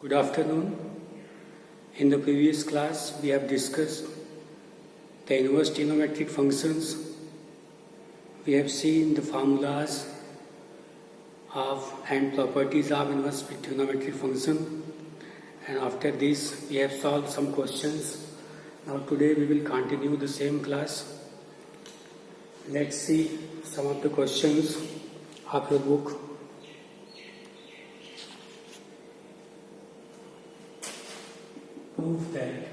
Good afternoon. In the previous class, we have discussed the inverse trigonometric functions. We have seen the formulas of and properties of inverse trigonometric function. And after this, we have solved some questions. Now today we will continue the same class. Let's see some of the questions of your book. Prove that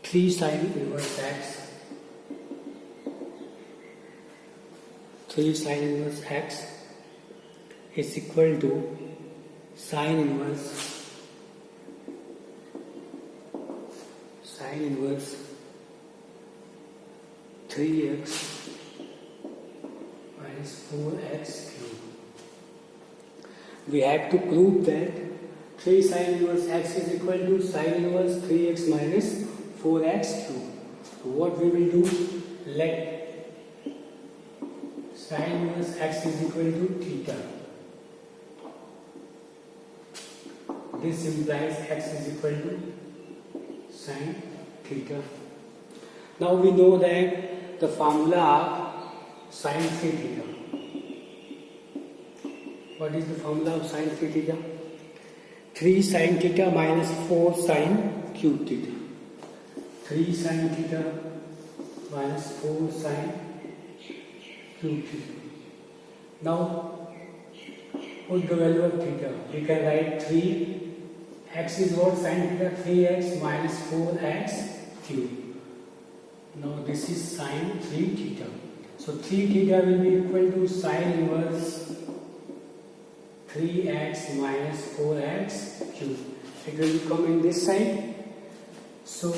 three sine inverse x is equal to sine inverse 3x minus 4x cubed. We have to prove that 3 sine inverse x is equal to sine inverse 3x minus 4x cubed. What we will do, let sine inverse x is equal to theta. This implies x is equal to sine theta. Now we know that the formula of sine 3 theta. What is the formula of sine 3 theta? 3 sine theta minus 4 sine cube theta. 3 sine theta minus 4 sine cube theta. Now put the value of theta. We can write 3. X is what? Sine theta 3x minus 4x cube. Now this is sine 3 theta. So 3 theta will be equal to sine inverse 3x minus 4x cube. It will come in this side. So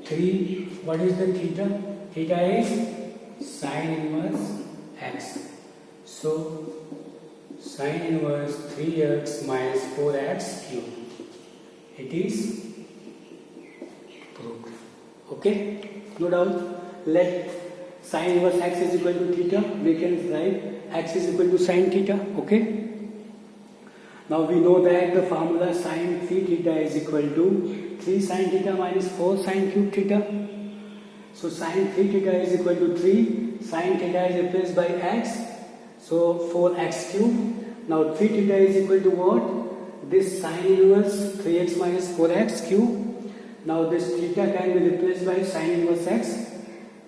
3, what is the theta? Theta is sine inverse x. So sine inverse 3x minus 4x cube. It is proved. Okay? No doubt. Let sine inverse x is equal to theta. We can write x is equal to sine theta. Okay? Now we know that the formula sine 3 theta is equal to 3 sine theta minus 4 sine cube theta. So sine 3 theta is equal to 3. Sine theta is replaced by x. So 4x cube. Now 3 theta is equal to what? This sine inverse 3x minus 4x cube. Now this theta can be replaced by sine inverse x,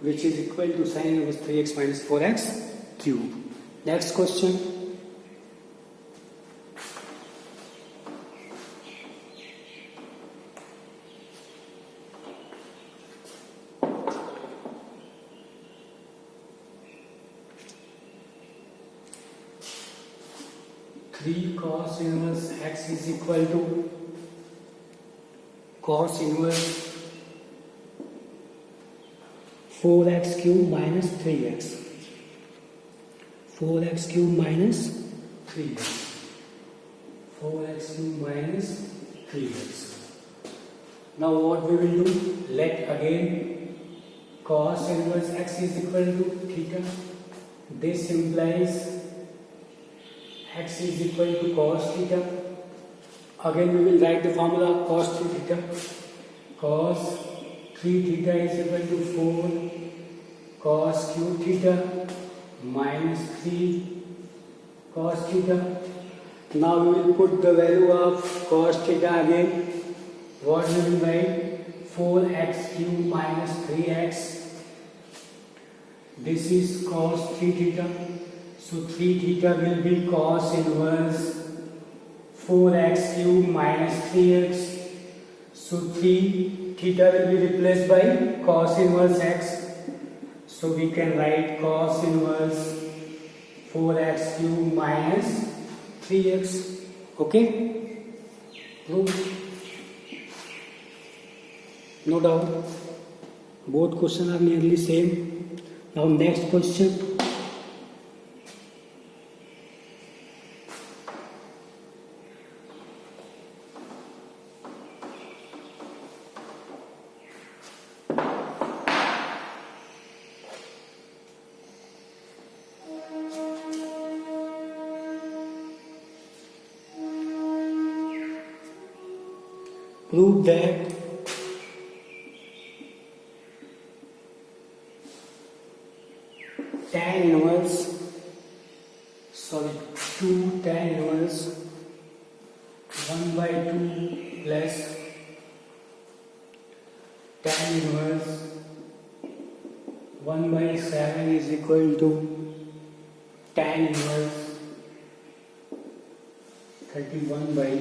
which is equal to sine inverse 3x minus 4x cube. Next question. Three cos inverse x is equal to cos inverse 4x cube minus 3x. 4x cube minus 3x. 4x cube minus 3x. Now what we will do? Let again cos inverse x is equal to theta. This implies x is equal to cos theta. Again we will write the formula cos 3 theta. Cos 3 theta is equal to 4 cos cube theta minus 3 cos theta. Now we will put the value of cos theta again. What we will write? 4x cube minus 3x. This is cos 3 theta. So 3 theta will be cos inverse 4x cube minus 3x. So 3 theta will be replaced by cos inverse x. So we can write cos inverse 4x cube minus 3x. Okay? Proof. No doubt. Both questions are nearly same. Now next question. prove that tan inverse, 2 tan inverse 1 by 2 plus tan inverse 1 by 7 is equal to tan inverse 31 by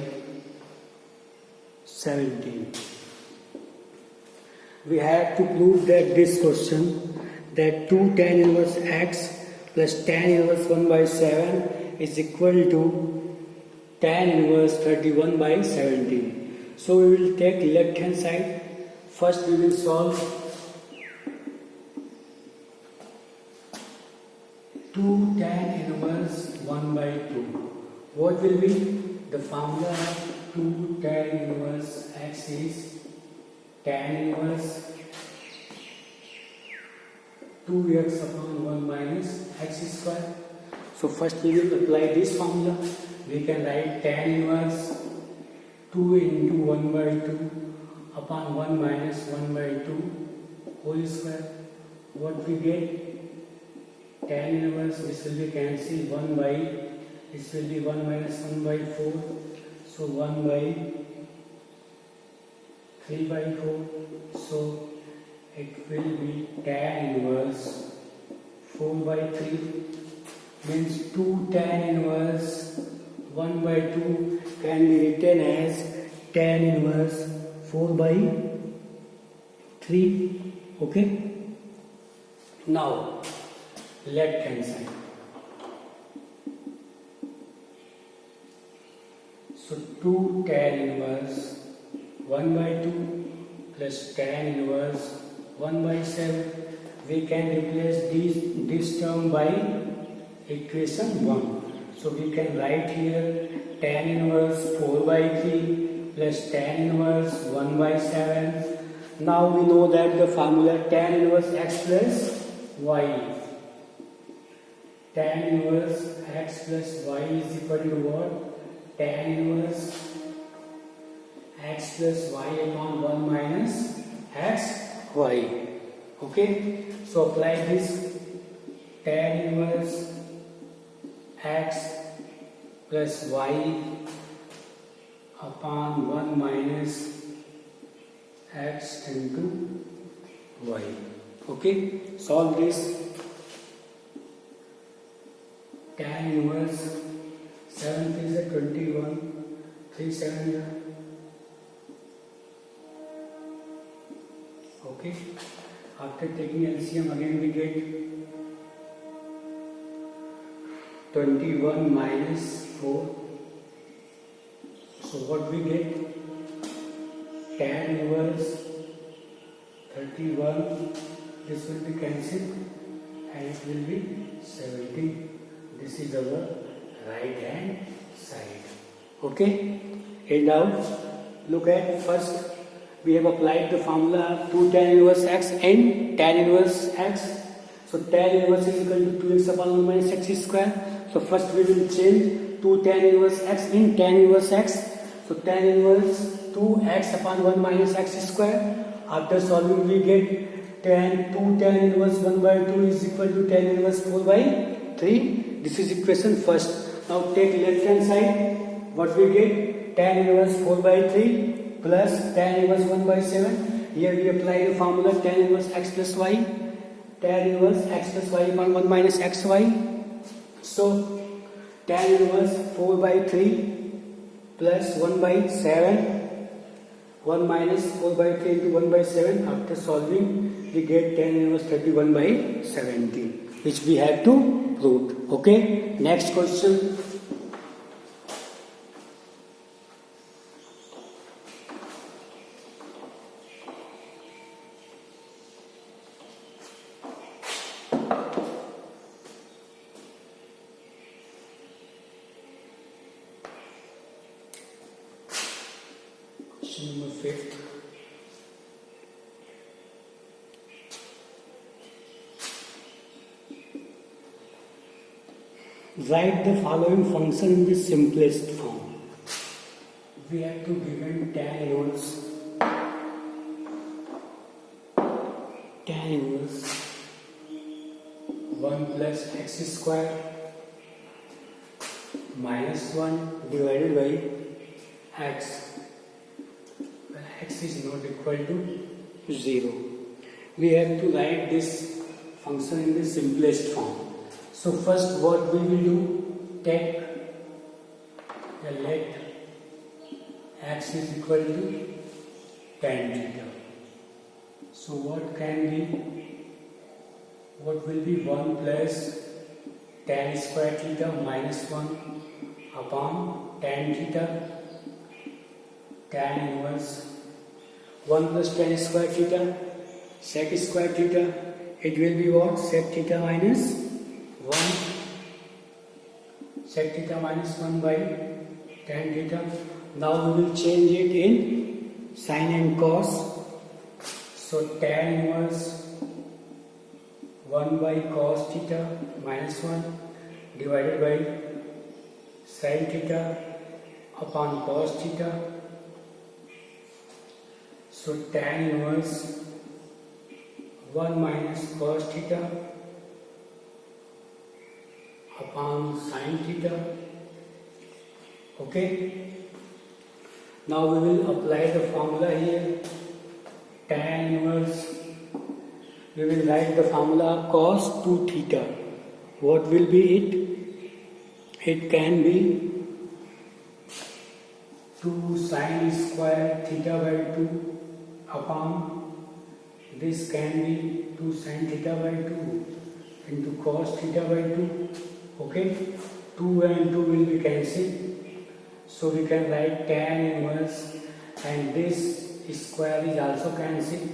17. We have to prove that this question, that 2 tan inverse x plus tan inverse 1 by 7 is equal to tan inverse 31 by 17. So we will take left hand side. First we will solve 2 tan inverse 1 by 2. What will be the formula of 2 tan inverse x is tan inverse 2x upon 1 minus x square. So first we will apply this formula. We can write tan inverse 2 into 1 by 2 upon 1 minus 1 by 2 whole square. What we get? Tan inverse, this will be cancelled, 1 by, this will be 1 minus 1 by 4. So 1 by 3 by 4. So it will be tan inverse 4 by 3, means 2 tan inverse 1 by 2 can be written as tan inverse 4 by 3. Okay. Now left hand side. So 2 tan inverse 1 by 2 plus tan inverse 1 by 7. We can replace this term by equation 1. So we can write here tan inverse 4 by 3 plus tan inverse 1 by 7. Now we know that the formula tan inverse x plus y. Tan inverse x plus y is equal to what? Tan inverse x plus y upon 1 minus x y. Okay, so apply this tan inverse x plus y upon 1 minus x into y. Okay, solve this. Tan inverse 7 is a 21, 3 7. Okay, after taking LCM again we get 21 minus 4. So what we get? Tan inverse 31. This will be cancelled and it will be 17. This is our right hand side. Okay. And now look at first. We have applied the formula 2 tan inverse x and tan inverse x. So tan inverse is equal to 2x upon 1 minus x square. So first we will change 2 tan inverse x in tan inverse x. So tan inverse 2x upon 1 minus x square. After solving we get 2 tan inverse 1 by 2 is equal to tan inverse 4 by 3. This is equation first. Now take left hand side. What we get? Tan inverse 4 by 3 plus tan inverse 1 by 7. Here we apply the formula tan inverse x plus y. Tan inverse x plus y upon 1 minus xy. So tan inverse 4 by 3 plus 1 by 7. 1 minus 4 by 3 into 1 by 7. After solving we get tan inverse 31 by 17, which we have to prove. Okay. Next question. Question number 5. Write the following function in the simplest form. we have to given tan inverse 1 plus x square minus 1 divided by x. When x is not equal to 0, we have to write this function in the simplest form. So first what we will do, take let x is equal to tan theta. So what will be 1 plus tan square theta minus 1 upon tan theta, tan inverse 1 plus tan square theta, sec square theta, it will be what? Sec theta minus 1, sec theta minus 1 by tan theta. Now we will change it in sin and cos. So tan inverse 1 by cos theta minus 1 divided by sin theta upon cos theta. So tan inverse 1 minus cos theta upon sin theta. Okay. Now we will apply the formula here. Tan inverse, we will write the formula cos 2 theta. What will be it? It can be 2 sin square theta by 2 upon, this can be 2 sin theta by 2 into cos theta by 2. Okay, 2 and 2 will be cancelled. So we can write tan inverse, and this square is also cancelled.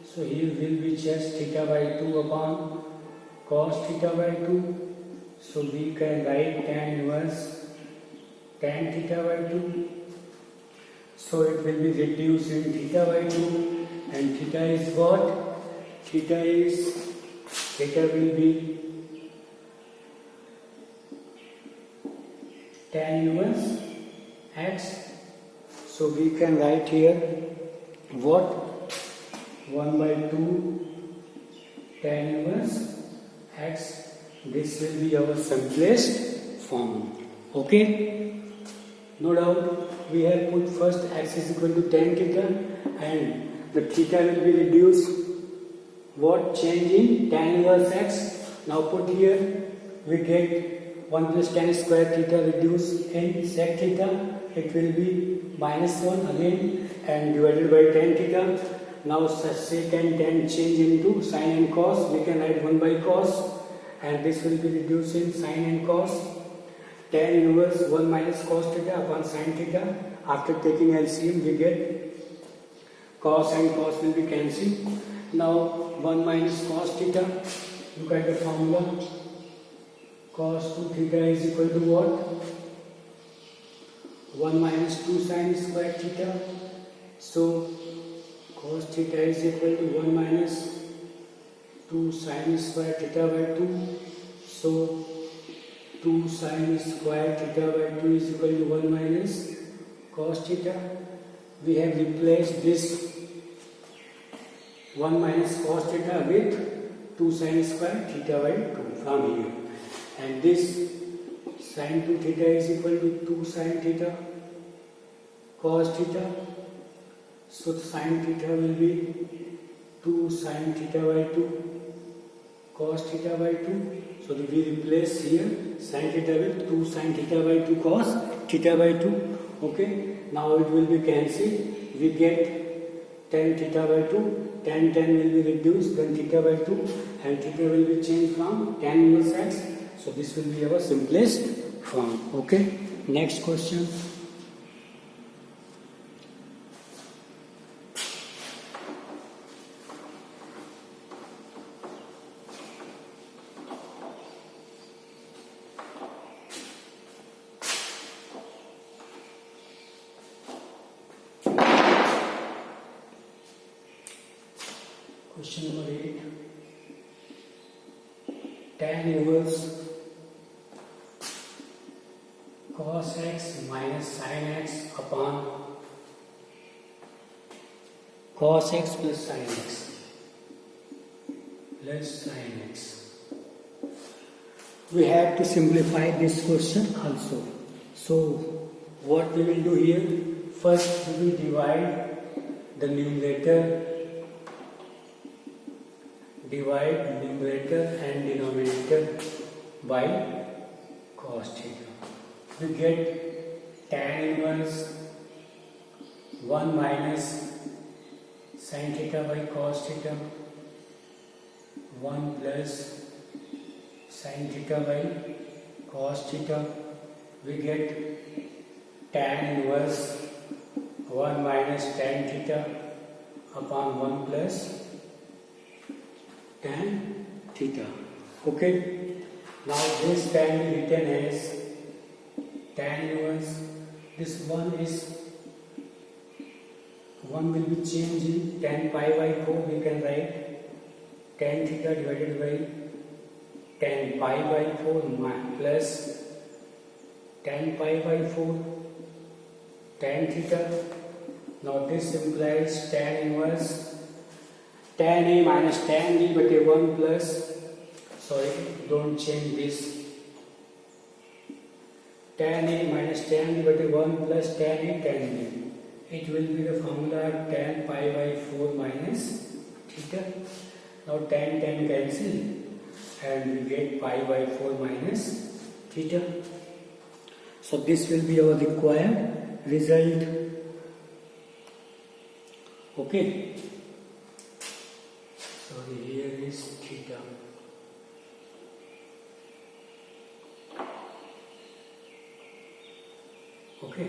So here will be just theta by 2 upon cos theta by 2. So we can write tan inverse tan theta by 2. So it will be reduced in theta by 2, and theta is what? Theta will be tan inverse x. So we can write here what? 1 by 2 tan inverse x. This will be our simplest form. Okay, no doubt. We have put first x is equal to tan theta, and the theta will be reduced. What? Change in tan inverse x. Now put here, we get 1 plus tan square theta reduced in sec theta. It will be minus 1 again and divided by tan theta. Now sec and tan change into sin and cos. We can write 1 by cos, and this will be reduced in sin and cos. Tan inverse 1 minus cos theta upon sin theta. After taking LCM, we get cos and cos will be cancelled. Now 1 minus cos theta. Look at the formula. Cos 2 theta is equal to what? 1 minus 2 sin square theta. So cos theta is equal to 1 minus 2 sin square theta by 2. So 2 sin square theta by 2 is equal to 1 minus cos theta. We have replaced this 1 minus cos theta with 2 sin square theta by 2 from here. And this sin 2 theta is equal to 2 sin theta cos theta. So sin theta will be 2 sin theta by 2 cos theta by 2. So we replace here sin theta with 2 sin theta by 2 cos theta by 2. Okay, now it will be cancelled. We get tan theta by 2. Tan will be reduced, then theta by 2, and theta will be changed from tan inverse x. So this will be our simplest form. Okay, next question. Question number 8. Tan inverse cos x minus sin x upon cos x plus sin x plus sin x. We have to simplify this question also. So what we will do here, first we will divide the numerator and denominator by cos theta. We get tan inverse 1 minus sin theta by cos theta, 1 plus sin theta by cos theta. We get tan inverse 1 minus tan theta upon 1 plus tan theta. Okay. Now this can be written as tan inverse. This 1 will be changed in tan pi by 4. We can write tan theta divided by tan pi by 4 plus tan pi by 4 tan theta. Now this implies tan inverse tan A minus tan B by 1 plus, sorry, don't change this, tan A minus tan B by 1 plus tan A tan B. It will be the formula tan pi by 4 minus theta. Now tan cancel and we get pi by 4 minus theta. So this will be our required result. Okay. So here is theta. Okay.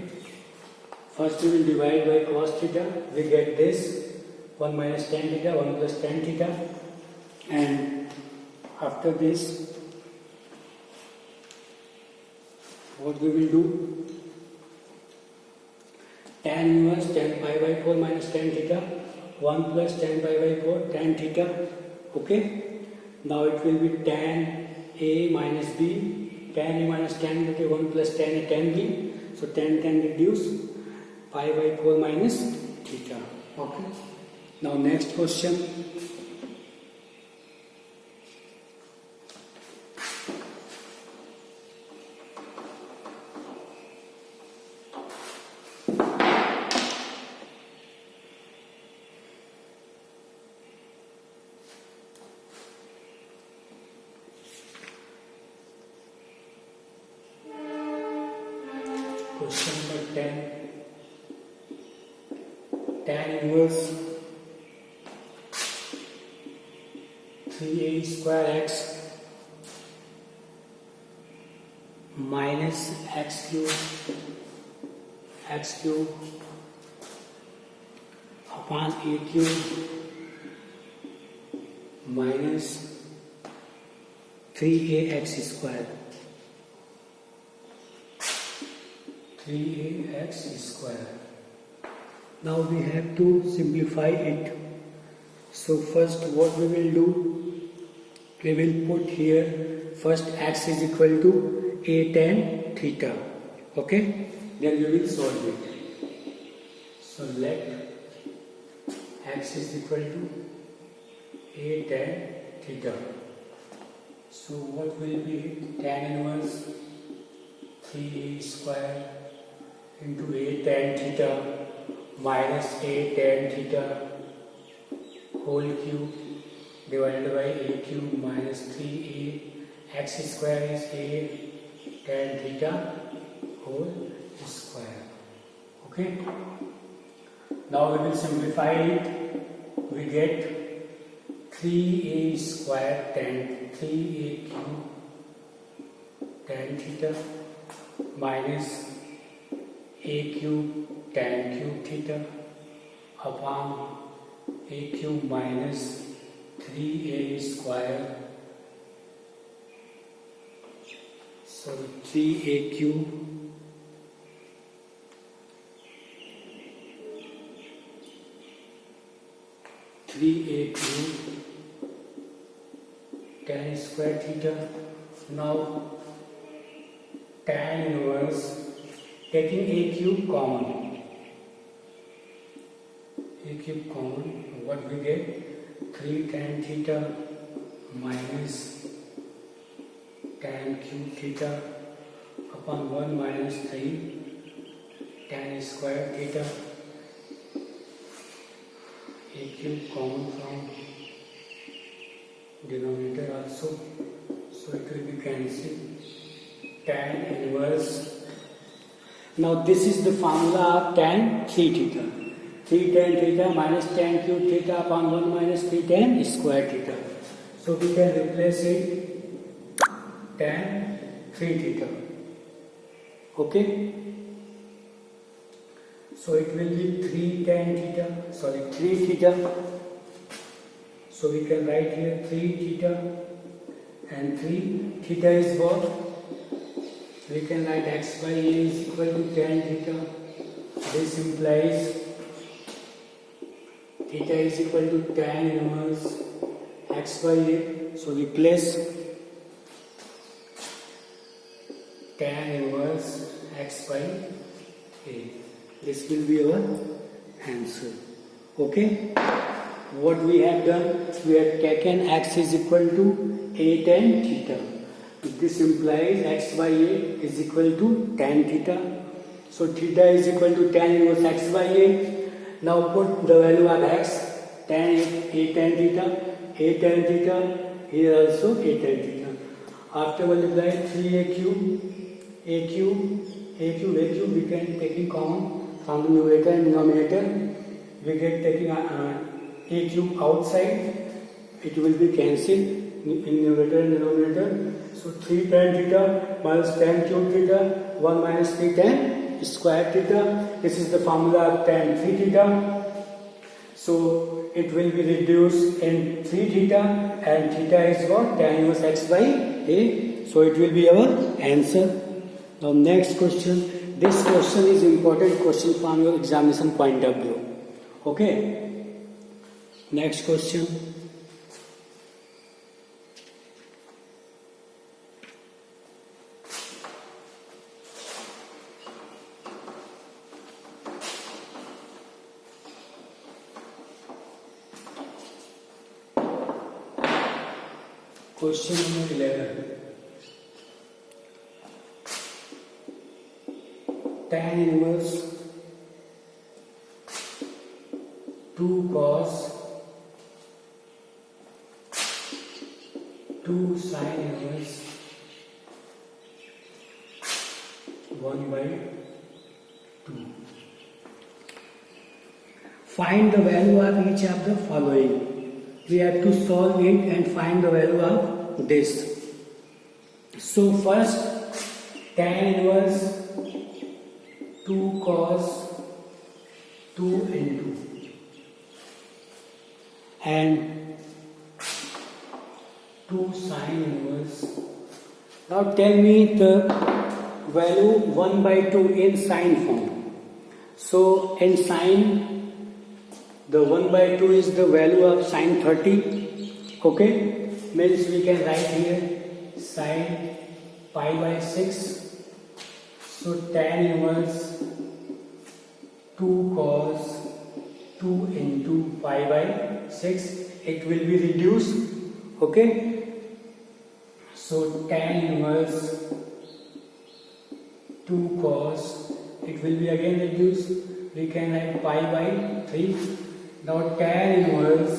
First we will divide by cos theta. We get this 1 minus tan theta, 1 plus tan theta. And after this, what we will do? Tan inverse tan pi by 4 minus tan theta, 1 plus tan pi by 4 tan theta. Okay. Now it will be tan A minus B, tan A minus tan B, 1 plus tan A tan B. So tan reduce, pi by 4 minus theta. Okay. Now next question. Question number 10. Tan inverse 3a square x minus x cube upon a cube minus 3ax square. 3ax square. Now we have to simplify it. So first what we will do, we will put here first x is equal to a tan theta. Okay, then we will solve it. So let x is equal to a tan theta. So what will be tan inverse 3a square into a tan theta minus a tan theta whole cube divided by a cube minus 3a x square is a tan theta whole square. Okay. Now we will simplify it. We get 3a square tan 3a cube tan theta minus a cube tan cube theta upon a cube minus 3a square. So 3a cube tan square theta. Now tan inverse, taking a cube common, A cube common, what we get? 3 tan theta minus tan cube theta upon 1 minus 3 tan square theta. A cube common from denominator also, so it will be cancelled. Tan inverse. Now this is the formula of tan 3 theta. 3 tan theta minus tan cube theta upon 1 minus 3 tan square theta. So we can replace it tan 3 theta. Okay? So it will be 3 theta. So we can write here 3 theta and 3 theta is what? We can write x by a is equal to tan theta. This implies theta is equal to tan inverse x by a. So replace tan inverse x by a. This will be our answer. Okay? What we have done, we have taken x is equal to a tan theta. This implies x by a is equal to tan theta. So theta is equal to tan inverse x by a. Now put the value of x, tan a tan theta, here also a tan theta. After multiplying 3a cube, we can take in common from the numerator and denominator. We get taking a cube outside, it will be cancelled in numerator and denominator. So 3 tan theta minus tan cube theta, 1 minus 3 tan square theta. This is the formula of tan 3 theta. So it will be reduced in 3 theta and theta is what? Tan inverse x by a. So it will be our answer. Now next question. This question is important question from your examination point of view. Okay. Next question. Question number 11. Tan inverse 2 cos 2 sin inverse 1 by 2. Find the value of each of the following. We have to solve it and find the value of this. So first, tan inverse 2 cos 2 into and 2 sin inverse. Now tell me the value 1 by 2 in sin form. So in sin, the 1 by 2 is the value of sin 30. Okay? Means we can write here sin pi by 6. So tan inverse 2 cos 2 into pi by 6. It will be reduced. Okay? So tan inverse 2 cos, it will be again reduced. We can write pi by 3. Now tan inverse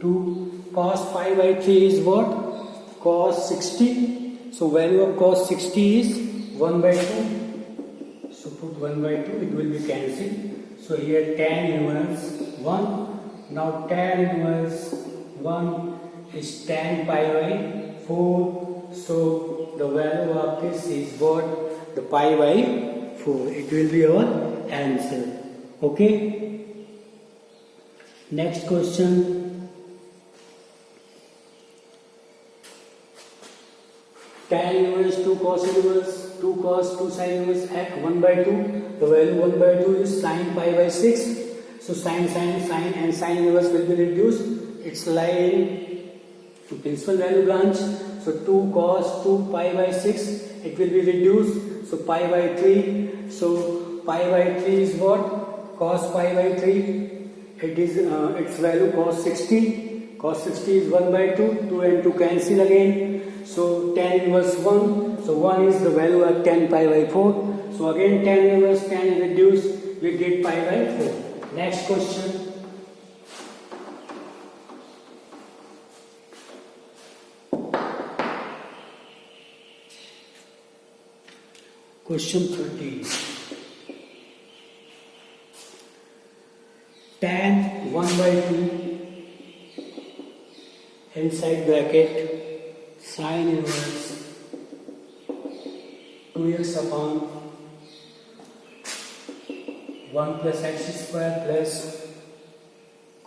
2 cos pi by 3 is what? Cos 60. So value of cos 60 is 1 by 2. So put 1 by 2, it will be cancelled. So here tan inverse 1. Now tan inverse 1 is tan pi by 4. So the value of this is what? The pi by 4. It will be our answer. Okay? Next question. Tan inverse 2 cos inverse 2 cos 2 sin inverse at 1 by 2. The value 1 by 2 is sin pi by 6. So sin and sin inverse will be reduced. It's like principal value branch. So 2 cos 2 pi by 6. It will be reduced. So pi by 3. So pi by 3 is what? cos pi by 3, it is its value cos 60. Cos 60 is 1 by 2, 2 and 2 cancel again. So tan inverse 1, so 1 is the value of tan pi by 4. So again tan inverse tan reduced, we get pi by 4. Next question. Question 13. Tan 1 by 2 inside bracket sin inverse 2x upon 1 plus x square plus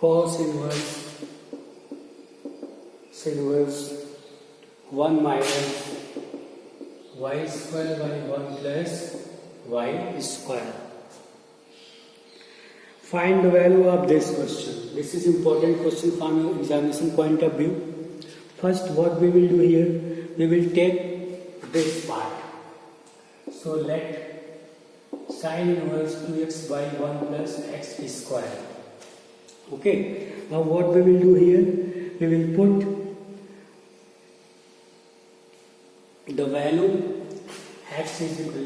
cos inverse 1 minus y square by 1 plus y square. Find the value of this question. This is important question from your examination point of view. First, what we will do here, we will take this part. So let sin inverse 2x by 1 plus x square. Okay. Now what we will do here, we will put the value x is equal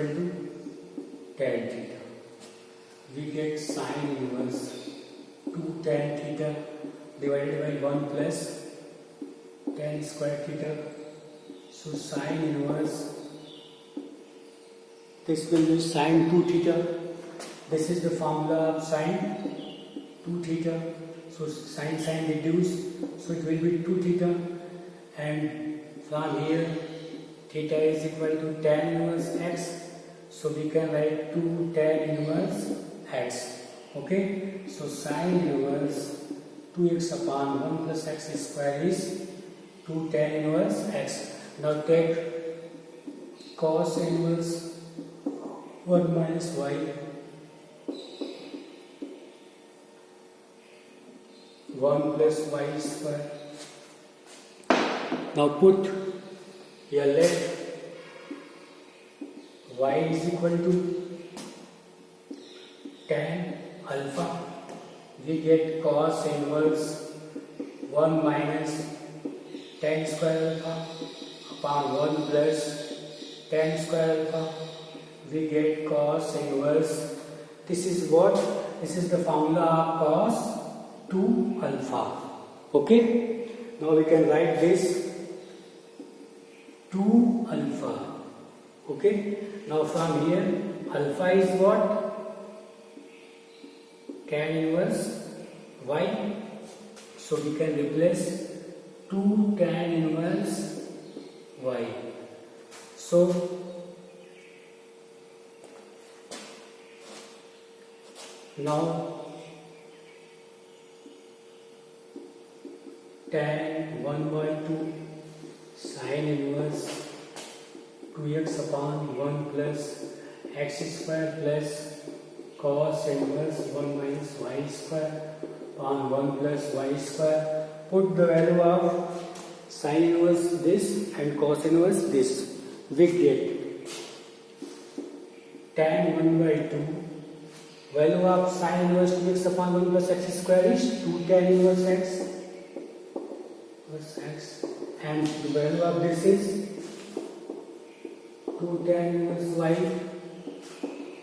to tan theta. We get sin inverse 2 tan theta divided by 1 plus tan square theta. So sin inverse, this will be sin 2 theta. This is the formula of sin 2 theta. So sin reduce, so it will be 2 theta, and from here theta is equal to tan inverse x. So we can write 2 tan inverse x. Okay, so sin inverse 2x upon 1 plus x square is 2 tan inverse x. Now take cos inverse 1 minus y 1 plus y square. Now put here, let y is equal to tan alpha. We get cos inverse 1 minus tan square alpha upon 1 plus tan square alpha. We get cos inverse. This is what? This is the formula of cos 2 alpha. Okay. Now we can write this 2 alpha. Okay. Now from here alpha is what? Tan inverse y. So we can replace 2 tan inverse y. So now tan 1 by 2 sin inverse 2x upon 1 plus x square plus cos inverse 1 minus y square upon 1 plus y square. Put the value of sin inverse this and cos inverse this. We get tan 1 by 2. Value of sin inverse 2x upon 1 plus x square is 2 tan inverse x. And the value of this is 2 tan inverse y.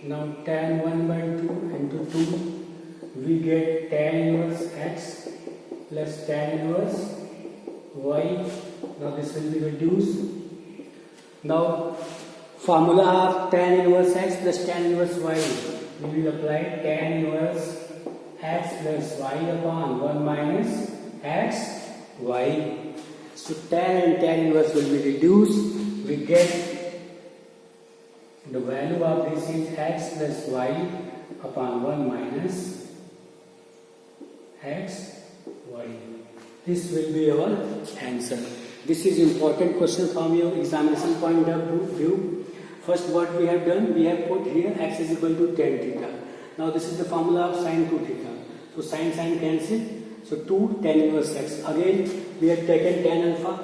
Now tan 1 by 2 into 2, we get tan inverse x plus tan inverse y. Now this will be reduced. Now formula of tan inverse x plus tan inverse y, we will apply tan inverse x plus y upon 1 minus x y. So tan and tan inverse will be reduced. We get the value of this is x plus y upon 1 minus x y. This will be our answer. This is important question from your examination point of view. First, what we have done, we have put here x is equal to tan theta. Now this is the formula of sin 2 theta. So sin cancel. So 2 tan inverse x. Again we have taken tan alpha.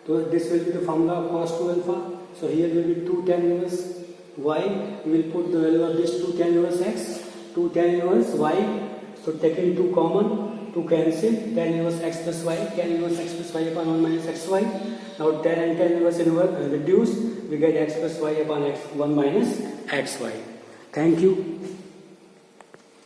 So this will be the formula of cos 2 alpha. So here will be 2 tan inverse. y, we will put the value of this 2 tan inverse x, 2 tan inverse y. So taking 2 common, 2 cancel, tan inverse x plus y, tan inverse x plus y upon 1 minus xy. Now tan and tan inverse reduce, we get x plus y upon x, 1 minus xy. Thank you.